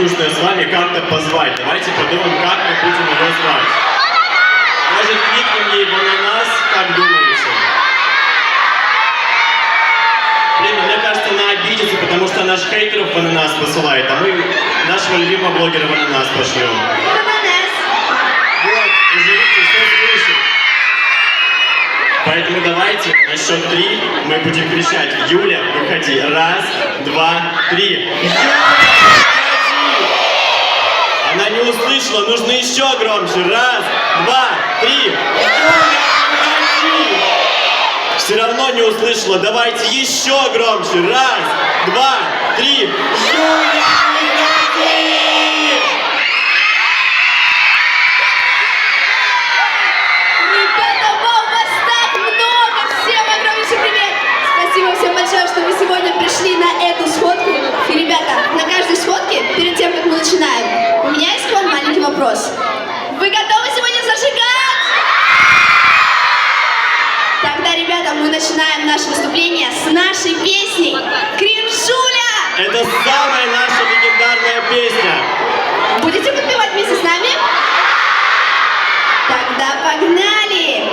нужно с вами как-то позвать. Давайте подумаем, как мы будем ее звать. Может, кликнем ей в ананас, как думаете? Блин, мне кажется, она обидится, потому что она же хейтеров в ананас посылает, а мы нашего любимого блогера в ананас пошлем. Вот, извините, все слышим. Поэтому давайте на счет 3 мы будем кричать: Юля, выходи. 1, 2, 3. Юля, выходи! Она не услышала, нужно еще громче. 1, 2, 3. Юля, выходи! Все равно не услышала, давайте еще громче. 1, 2, 3. Юля, выходи! Всем большое, что вы сегодня пришли на эту сходку. И, ребята, на каждой сходке, перед тем, как мы начинаем, у меня есть к вам маленький вопрос. Вы готовы сегодня зажигать? Тогда, ребята, мы начинаем наше выступление с нашей песней «Кринжуля». Это самая наша легендарная песня. Будете подпевать вместе с нами? Тогда погнали!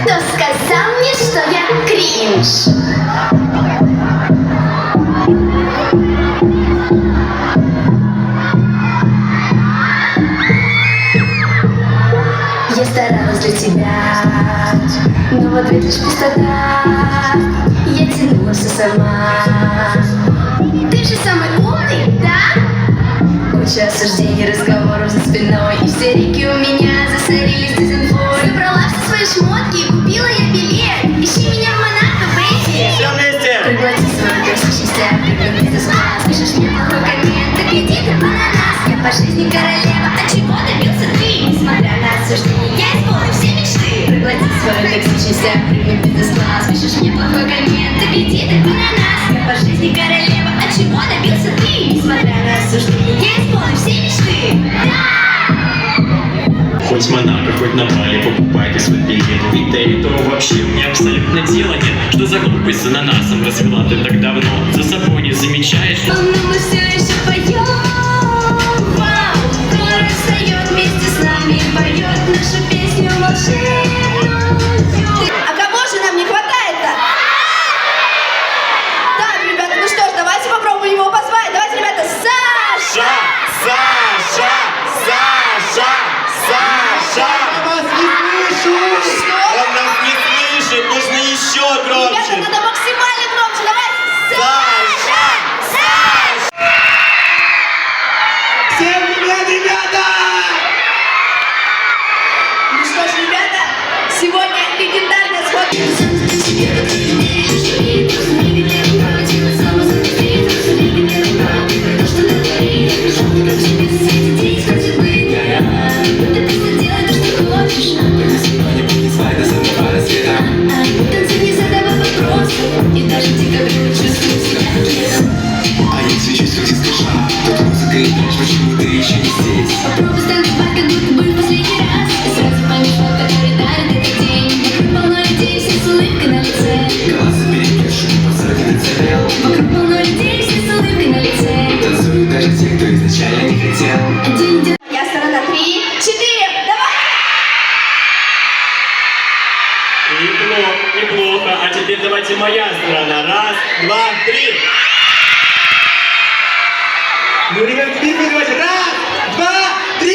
Кто сказал мне, что я кринж? Я старалась для тебя, но в ответ лишь пустота. Я тянула все сама. Ты же самый умный, да? Куча осуждений, разговоров за спиной. Истерики у меня засорились дезинфой. Собрала все свои шмотки и купила я билет. Ищи меня в Монако, бейби. Все вместе! Проглоти свой горстящийся, прыгнуть без глаз. Пишешь мне плохой коммент, так иди ты ананас. Я по жизни королева, а чего добился ты? Несмотря на осуждение, я исполню все мечты. Проглоти свой горстящийся, прыгнуть без глаз. Пишешь мне плохой коммент, так иди ты ананас. Я по жизни королева, а чего добился ты? Несмотря на осуждение, я исполню все мечты. Хоть с Монако, хоть на Бали, покупайте свой билет. Ведь до этого вообще у меня абсолютно дела нет. Что за глупость с ананасом развела ты так давно? За собой не замечаешь? Но мы все еще поем. Вау, город встает вместе с нами и поет нашу песню волшебную. А кого же нам не хватает-то? Так, ребята, ну что ж, давайте попробуем его позвать. Давайте, ребята, Саша! Саша! Саша! Саша! Я вас не слышу! Что? Он нас не слышит, нужно еще Ребята, громче! надо максимально громче, давайте! Саша! Саша! Всем привет, ребята! Ну что ж, ребята, сегодня легендарная сходка. И даже тебя чувствую себя ответом. А я свечусь, как скажа. Тут музыка и ночь, почему ты еще не здесь? Попробуй станцевать, как будто бы в последний раз. И сразу поймешь, вот который дарит этот день. Вокруг полно людей, все с улыбкой на лице. Глаза перекрещу, посылки ты царел. Вокруг полно людей, все с улыбкой на лице. Танцуют даже те, кто изначально не хотел. Один идет. Я сторона 3, 4, давай! Неплохо, неплохо. А теперь давайте моя сторона. 1, 2, 3. Ну, ребят, теперь давайте. 1, 2, 3.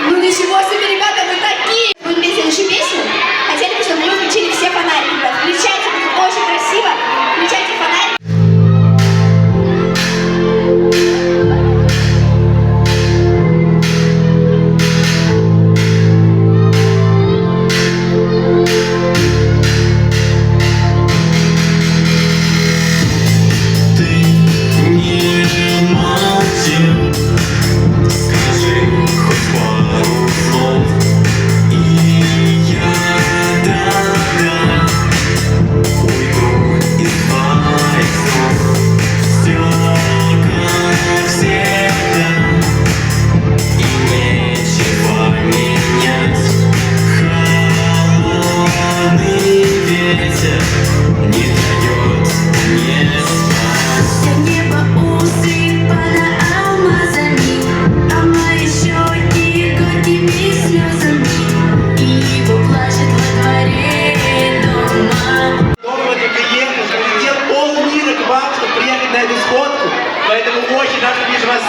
Ну ничего себе, ребята, вы такие! Будем петь следующую песню. Хотели бы, чтобы вы включили все фонарики, ребят. Включайте, будет очень красиво. Включайте фонарик. Ты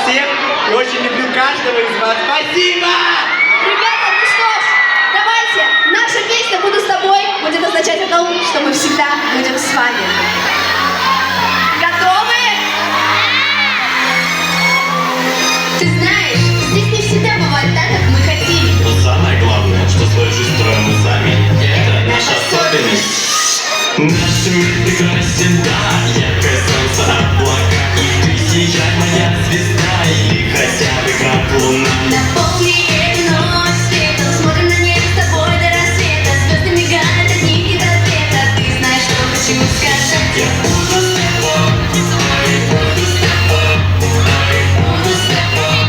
всех и очень люблю каждого из вас. Спасибо! Ребята, ну что ж, давайте, наша песня «Буду с тобой» будет означать о том, что мы всегда будем с вами. Готовы? Ты знаешь, здесь не всегда бывает так, как мы хотим. Но самое главное, что свою жизнь строим мы сами. Это наша особенность. Наш мир прекрасен, да, яркое солнце, облака. И ты сияй, моя звезда, или хотя бы как луна. Наполни эту ночь светом, смотрим на небо с тобой до рассвета. Звезды мигают от них и до света. Ты знаешь, что хочу сказать. Я буду с тобой, Буду с тобой, буду с тобой,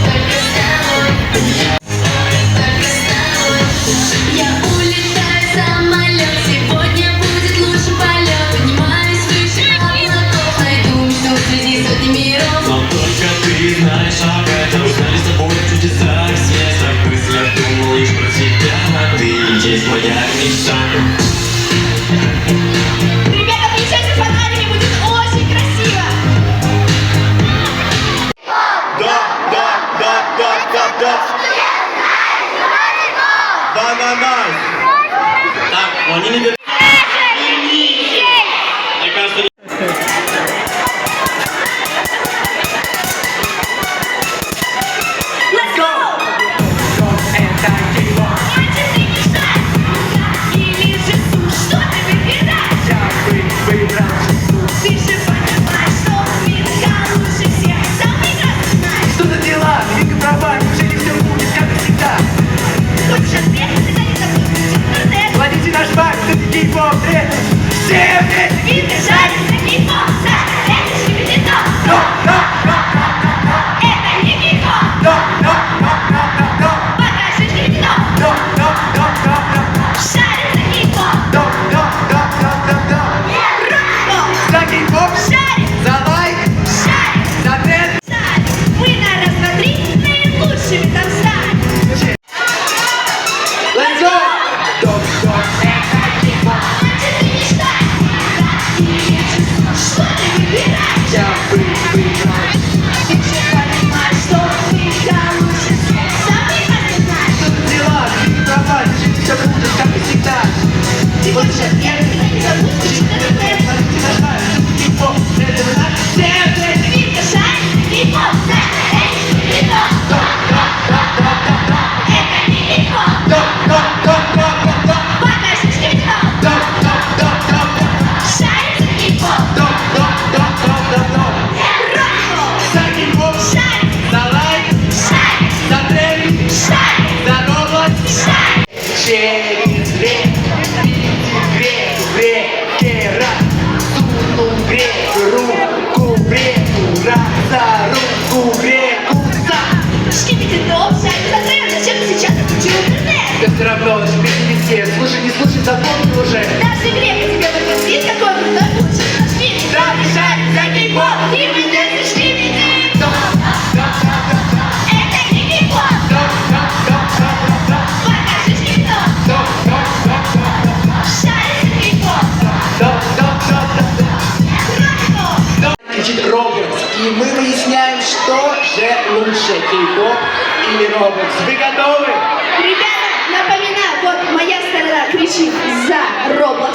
только с тобой, только с тобой. Я улетаю в самолет, сегодня будет лучший полет. Поднимаюсь выше облаков, найду мечту среди сотни миров. но только ты знаешь об этом. Узнали с тобой чудеса все. В своих мыслях думал лишь про тебя, а ты есть моя мечта. Ребята, включайте фонарики, будет очень красиво. Да. Бананас. Так, но они не берут. Мне кажется, не... Let's go! Или же что ты выбираешь? Ты же понимаешь, что мир лучше всех. Самый красный знаешь. Что за дела? Вика права, неужели все будет как всегда? Хочешь ответ, ты не запустишь интернет. Ловите наш баг, это кей-поп, все вместе! И бежали за кей-поп. Сашка, это шкибидито. Это не кей-поп. Покажи шкибидито. Шарим за кей-поп. Рок-н-ролл. За кей-поп, Шарим, за лайк, шарим, за тренд. шарим. Мы на раз, два, три наилучшими там станем. Let's go! Значит, ты мечтаешь. Или же что ты выбираешь? Я выбираю. Ты же понимаешь, что мир лучше всех. Самый красный знаешь. Что за дела? Вика права, неужели все будет как всегда? Ты хочешь ответ, ты не запустишь интернет. Ловите наш баг, это кей-поп, это наш все вместе! Вика шарит за кей-поп. Сашка, это шкибидито. Это не кей-поп. Покажи шкибидито. Шарим за кей-поп. Рок-н-ролл. За кей-поп, Шарим, за лайк, шарим, за тренд, шарим, за Roblox. шарим. Через реки раз, сунул в реку руку в реку, раз за руку в реку, за. Шкибидито, шарим за тренд. Зачем ты сейчас отключил интернет? Да все равно, теперь не везде, слушай, не слушай, запомни уже. Даже грека тебе подтвердит, какой крутой лучший наш фильм. Да, шарим за кей-поп, И мы здесь шкибидито. Это не кей-поп. Покажи шкибидито. Шарим за кей-поп. Рок-н-ролл. Кричит Roblox, и мы выясняем, что же лучше, кей-поп или Roblox. Вы готовы? Ребята, напоминаю, вот моя сторона кричит за Roblox,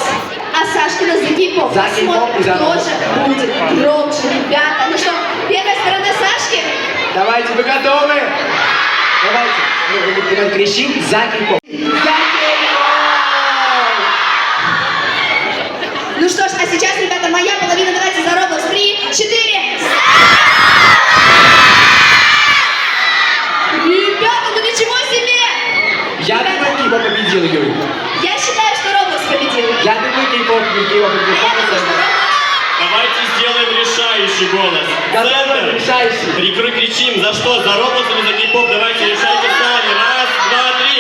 а Сашкина за кей-поп. За кей-поп и Смотрим, за кто Roblox. же будет громче, ребята. Ну что, первая сторона Сашки? Давайте, вы готовы? Давайте, мы кричим за кей-поп. За кей-поп! Ну что ж, а сейчас, ребята, моя половина, давайте за Roblox. 3, 4. Ребята, ну ничего себе! Я думаю, кей-поп победил, Юль. Я считаю, что Roblox победил. Я думаю, кей-поп победил. А я думаю, что Roblox. Давайте сделаем решающий голос. Готовы? Центр. Решающий. Кричим. За что? За Roblox или за кей-поп? Давайте решайте сами. Раз, два, три.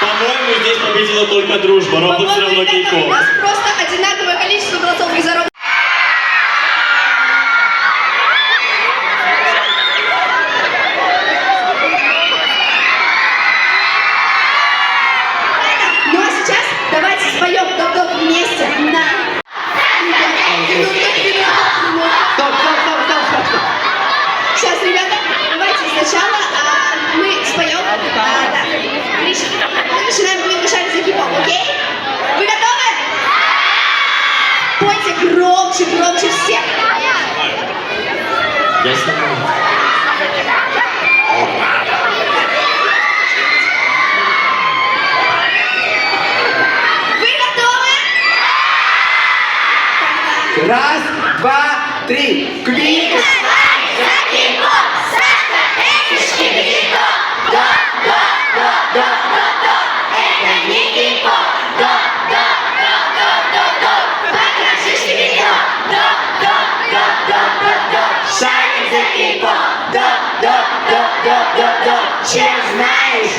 По-моему, здесь победила только дружба. Roblox все По-моему, равно ребята, у кей-поп. нас просто одинаковое количество голосов и за Roblox. Ну а сейчас давайте споем топ-топ вместе на... Отлично. Мы начинаем приглашать за кипом, окей? Вы готовы? Пойте громче, громче всех. Я снимаю. Вы готовы? Раз, два, три. Квик! Чем знаешь,